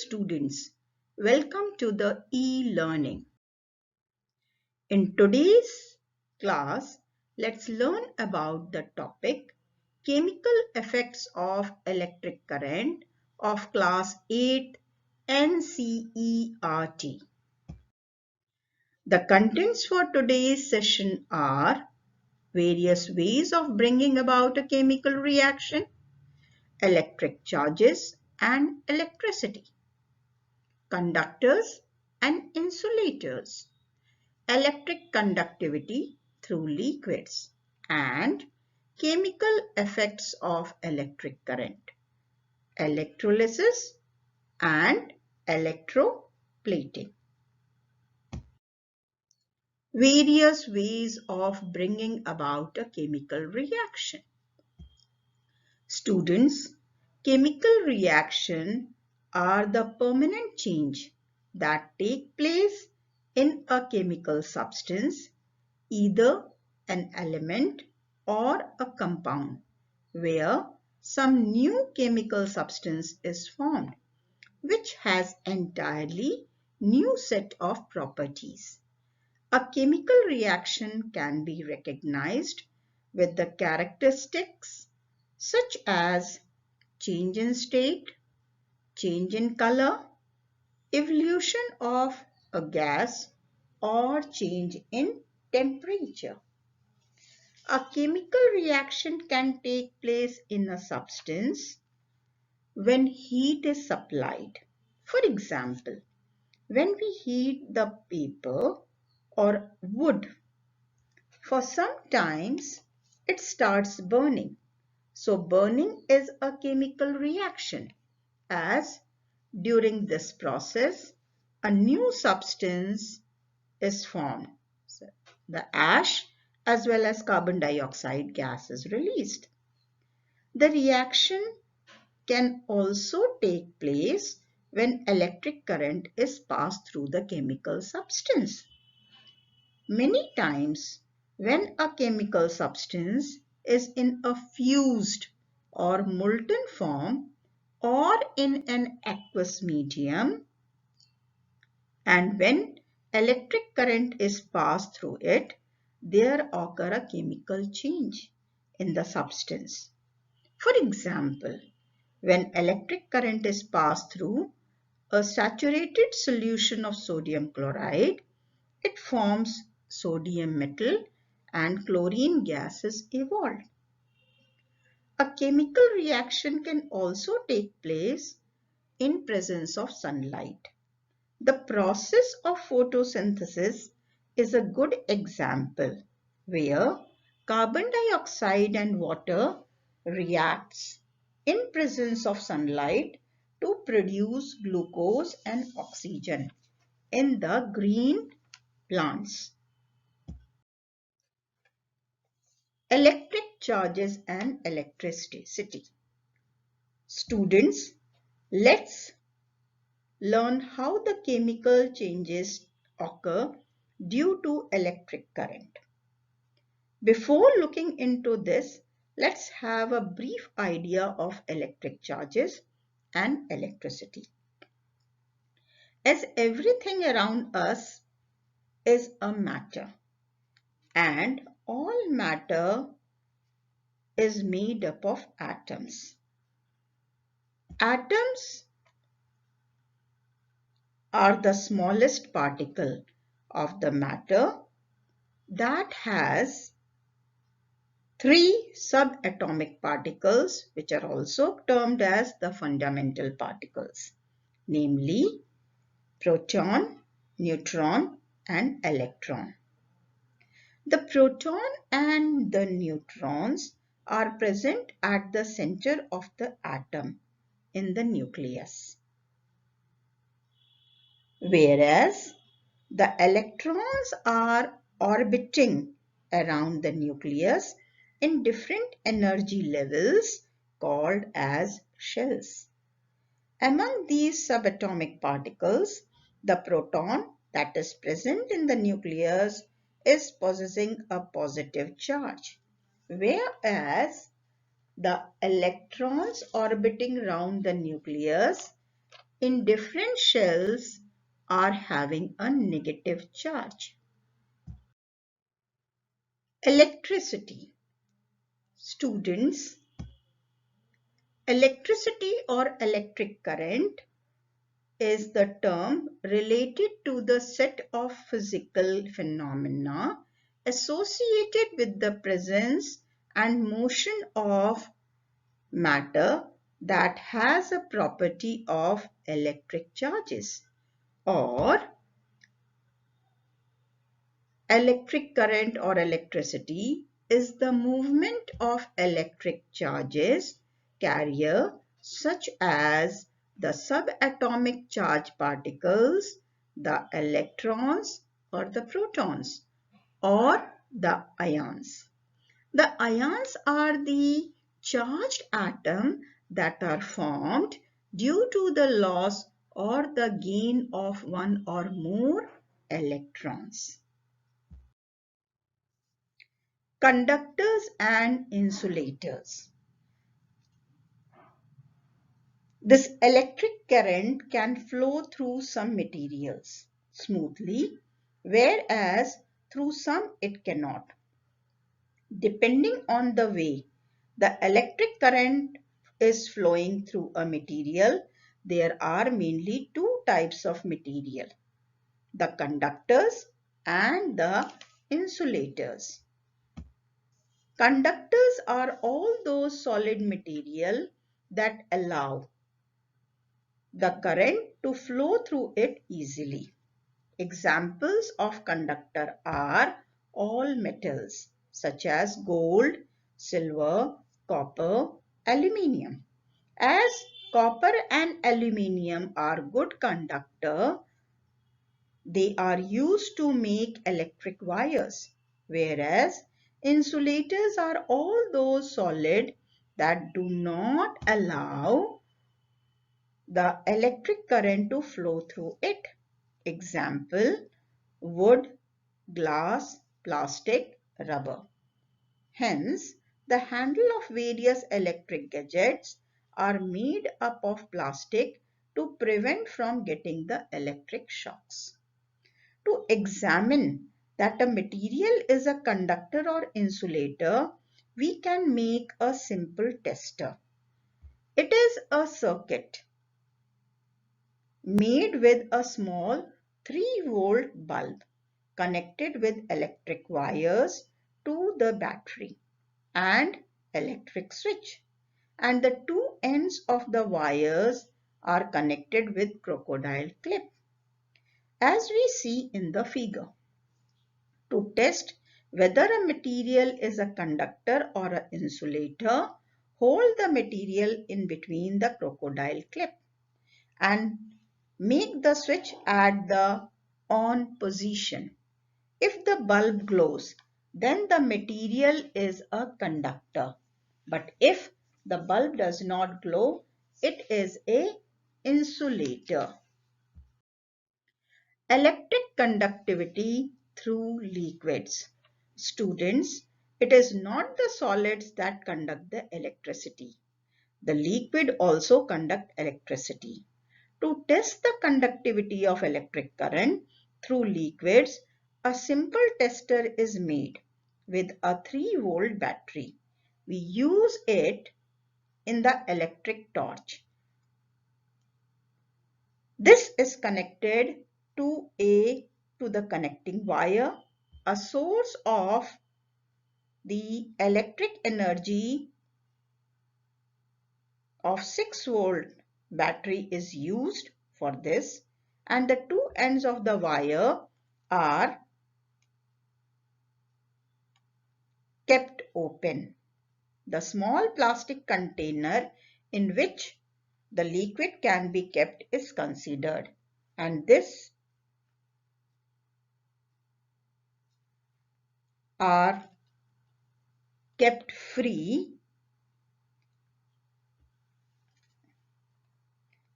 students, welcome to the e-learning. In today's class, let's learn about the topic Chemical Effects of Electric Current of Class 8 NCERT. The contents for today's session are various ways of bringing about a chemical reaction, electric charges and electricity, conductors and insulators, electric conductivity through liquids, and chemical effects of electric current, electrolysis and electroplating. Various ways of bringing about a chemical reaction. Students, chemical reaction are the permanent change that take place in a chemical substance, either an element or a compound, where some new chemical substance is formed, which has entirely new set of properties. A chemical reaction can be recognized with the characteristics such as change in state, change in color, evolution of a gas, or change in temperature. A chemical reaction can take place in a substance when heat is supplied. For example, when we heat the paper or wood, for some times it starts burning. So burning is a chemical reaction, as during this process a new substance is formed. So the ash as well as carbon dioxide gas is released. The reaction can also take place when electric current is passed through the chemical substance. Many times when a chemical substance is in a fused or molten form or in an aqueous medium, and when electric current is passed through it, there occur a chemical change in the substance. For example, when electric current is passed through a saturated solution of sodium chloride, it forms sodium metal and chlorine gas is evolved. A chemical reaction can also take place in presence of sunlight. The process of photosynthesis is a good example where carbon dioxide and water reacts in presence of sunlight to produce glucose and oxygen in the green plants. Electric charges and electricity. Students, let's learn how the chemical changes occur due to electric current. Before looking into this, let's have a brief idea of electric charges and electricity. As everything around us is a matter, and all matter is made up of atoms. Atoms are the smallest particle of the matter that has 3 subatomic particles, which are also termed as the fundamental particles, namely proton, neutron, and electron. The proton and the neutrons are present at the center of the atom in the nucleus, whereas the electrons are orbiting around the nucleus in different energy levels called as shells. Among these subatomic particles, the proton that is present in the nucleus is possessing a positive charge, whereas the electrons orbiting around the nucleus in different shells are having a negative charge. Electricity. Students, electricity or electric current is the term related to the set of physical phenomena associated with the presence and motion of matter that has a property of electric charges, or electric current or electricity is the movement of electric charges carrier such as the subatomic charge particles, the electrons or the protons, or the ions. The ions are the charged atoms that are formed due to the loss or the gain of one or more electrons. Conductors and insulators. This electric current can flow through some materials smoothly, whereas through some it cannot. Depending on the way the electric current is flowing through a material, there are mainly two types of material: the conductors and the insulators. Conductors are all those solid material that allow the current to flow through it easily. Examples of conductor are all metals such as gold, silver, copper, aluminium. As copper and aluminium are good conductor, they are used to make electric wires, whereas insulators are all those solid that do not allow the electric current to flow through it. Example: wood, glass, plastic, rubber. Hence, the handle of various electric gadgets are made up of plastic to prevent from getting the electric shocks. To examine that a material is a conductor or insulator, we can make a simple tester. It is a circuit made with a small 3-volt bulb connected with electric wires to the battery and electric switch, and the two ends of the wires are connected with crocodile clip, as we see in the figure. To test whether a material is a conductor or an insulator, hold the material in between the crocodile clip and make the switch at the on position. If the bulb glows, then the material is a conductor. But if the bulb does not glow, it is a insulator. Electric conductivity through liquids. Students, it is not the solids that conduct the electricity. The liquid also conduct electricity. To test the conductivity of electric current through liquids, a simple tester is made with a 3-volt battery. We use it in the electric torch. This is connected to the connecting wire. A source of the electric energy of 6-volt battery is used for this, and the two ends of the wire are kept open. The small plastic container in which the liquid can be kept is considered, and this are kept free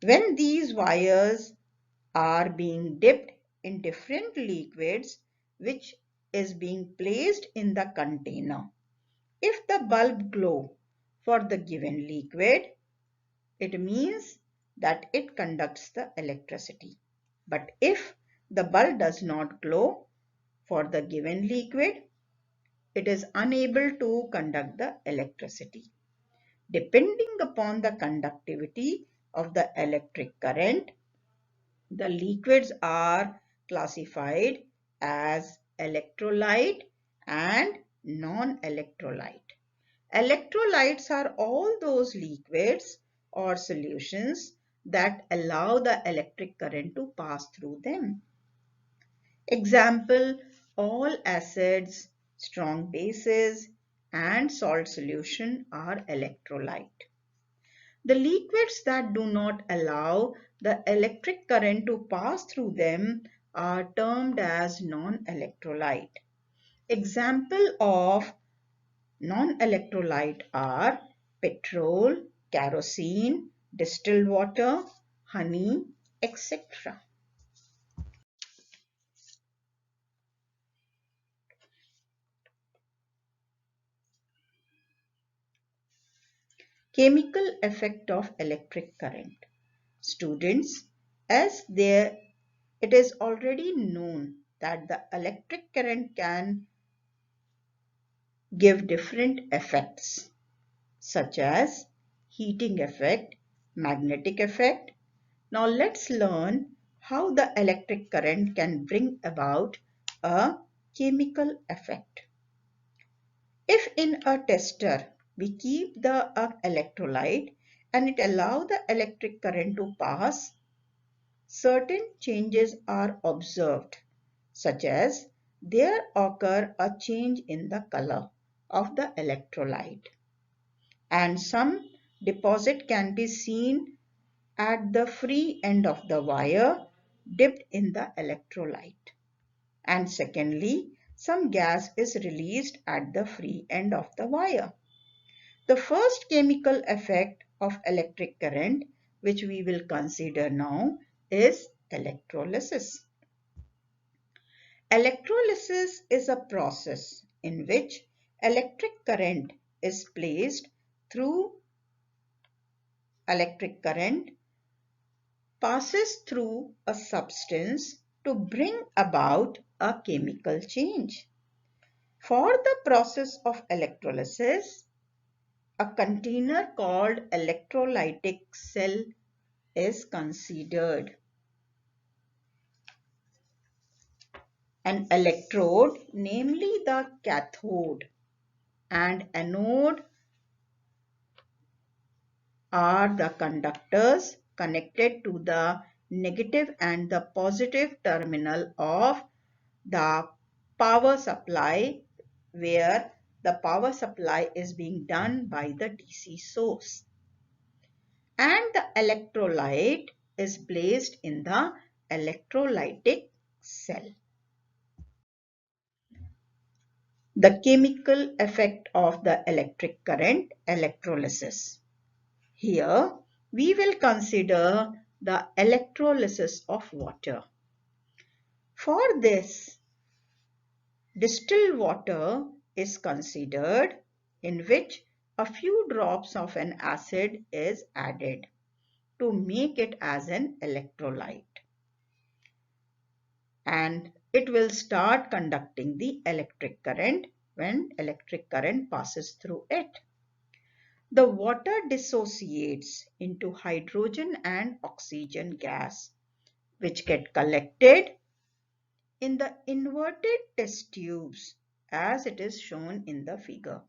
when these wires are being dipped in different liquids which is being placed in the container. If the bulb glow for the given liquid, it means that it conducts the electricity. But if the bulb does not glow for the given liquid, it is unable to conduct the electricity. Depending upon the conductivity of the electric current, the liquids are classified as electrolyte and non-electrolyte. Electrolytes are all those liquids or solutions that allow the electric current to pass through them. Example, all acids, strong bases, and salt solution are electrolyte. The liquids that do not allow the electric current to pass through them are termed as non-electrolyte. Example of non-electrolyte are petrol, kerosene, distilled water, honey, etc. Chemical effect of electric current. Students, it is already known that the electric current can give different effects such as heating effect, magnetic effect. Now let's learn how the electric current can bring about a chemical effect. If in a tester we keep the electrolyte and it allows the electric current to pass, certain changes are observed, such as there occur a change in the color of the electrolyte, and some deposit can be seen at the free end of the wire dipped in the electrolyte. And secondly, some gas is released at the free end of the wire. The first chemical effect of electric current, which we will consider now, is electrolysis. Electrolysis is a process in which electric current is placed through electric current passes through a substance to bring about a chemical change. For the process of electrolysis, a container called electrolytic cell is considered. An electrode, namely the cathode, and anode are the conductors connected to the negative and the positive terminal of the power supply, where the power supply is being done by the DC source. And the electrolyte is placed in the electrolytic cell. The chemical effect of the electric current, electrolysis. Here we will consider the electrolysis of water. For this, distilled water is considered, in which a few drops of an acid is added to make it as an electrolyte, and it will start conducting the electric current when electric current passes through it. The water dissociates into hydrogen and oxygen gas, which get collected in the inverted test tubes as it is shown in the figure,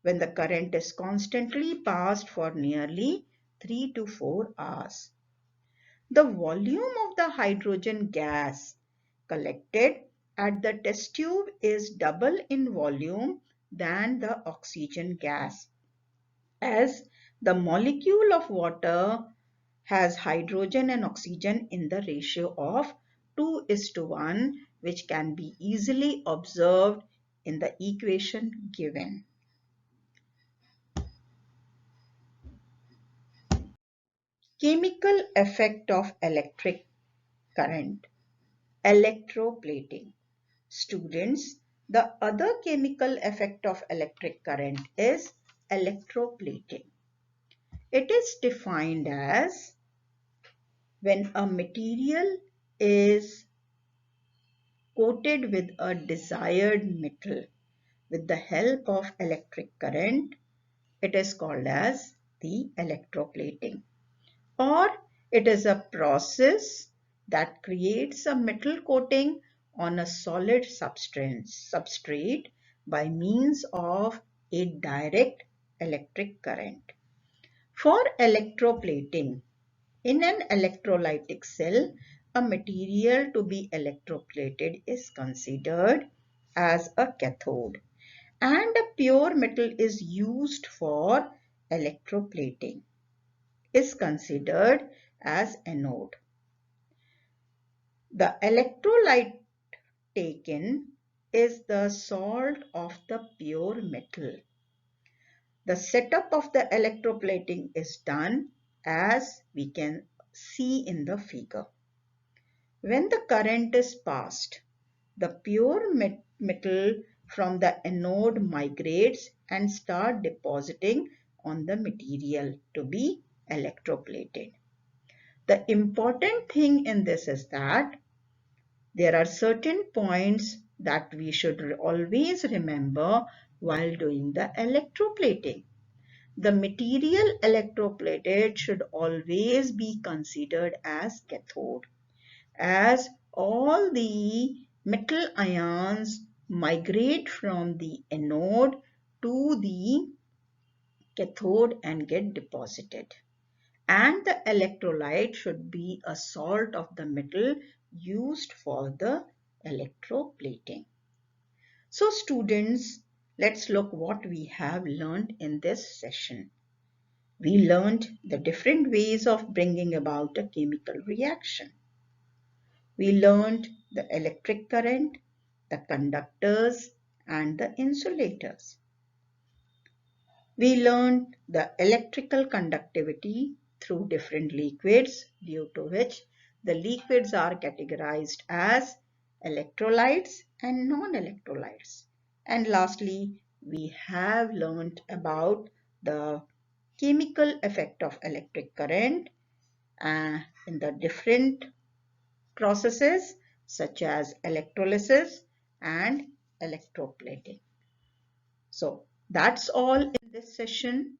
when the current is constantly passed for nearly 3 to 4 hours. The volume of the hydrogen gas collected at the test tube is double in volume than the oxygen gas, as the molecule of water has hydrogen and oxygen in the ratio of 2:1, which can be easily observed in the equation given. Chemical effect of electric current, electroplating. Students, the other chemical effect of electric current is electroplating. It is defined as When a material is coated with a desired metal with the help of electric current, it is called as the electroplating. Or it is a process that creates a metal coating on a solid substrate by means of a direct electric current. For electroplating, in an electrolytic cell, a material to be electroplated is considered as a cathode, and a pure metal is used for electroplating is considered as anode. The electrolyte taken is the salt of the pure metal. The setup of the electroplating is done as we can see in the figure. When the current is passed, the pure metal from the anode migrates and start depositing on the material to be electroplated. The important thing in this is that there are certain points that we should always remember while doing the electroplating. The material electroplated should always be considered as cathode, as all the metal ions migrate from the anode to the cathode and get deposited. And the electrolyte should be a salt of the metal used for the electroplating. So students, let's look what we have learned in this session. We learned the different ways of bringing about a chemical reaction. We learned the electric current, the conductors, and the insulators. We learned the electrical conductivity through different liquids, due to which the liquids are categorized as electrolytes and non-electrolytes. And lastly, we have learned about the chemical effect of electric current in the different processes such as electrolysis and electroplating. So that's all in this session.